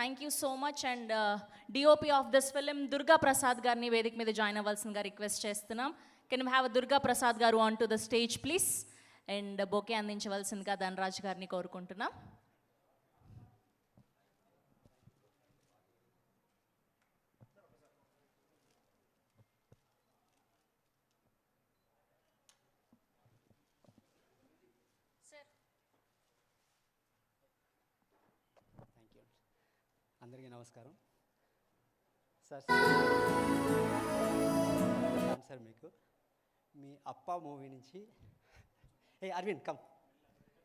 Thank you so much. And DOP of this film Durga Prasad గారిని వేదిక మీద జాయిన్ అవ్వాల్సిందిగా రిక్వెస్ట్ చేస్తున్నాం. Can you have Durga Prasad garu on to the stage please. And bouquet అందించవలసిందిగా ధనరాజ్ గారిని కోరుకుంటున్నాం. Thank you. అందరికీ నమస్కారం సార్. సార్ మీకు మీ అప్ప మూవీ నుంచి a Arvind come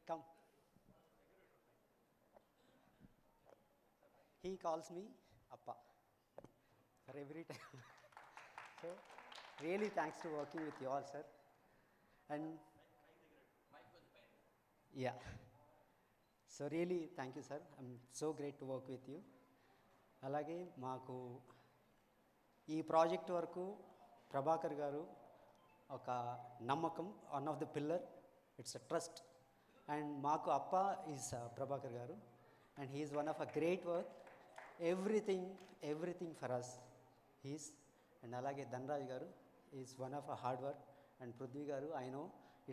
come he calls me అప్ప for every time. So really thanks to working with you all sir. And yeah, so really thank you sir. I'm so great to work with you. అలాగే మాకు ఈ project వరకు ప్రభాకర్ గారు ఒక నమ్మకం, one of the pillar, it's a trust. And మాకు అప్ప is Prabhakar garu and he is one of a great work, everything for us he's. And అలాగే Dhanraj garu is one of a hard work. And Prithvi garu, I know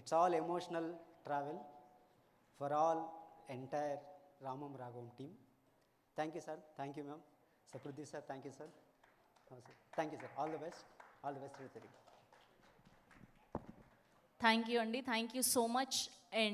it's all emotional travel for all entire Ramam Raghavam team. Thank you sir. Thank you ma'am. So Prithvi sir, thank you sir. Thank you sir. All the best. All the best. Thank you అండి. Thank you so much. And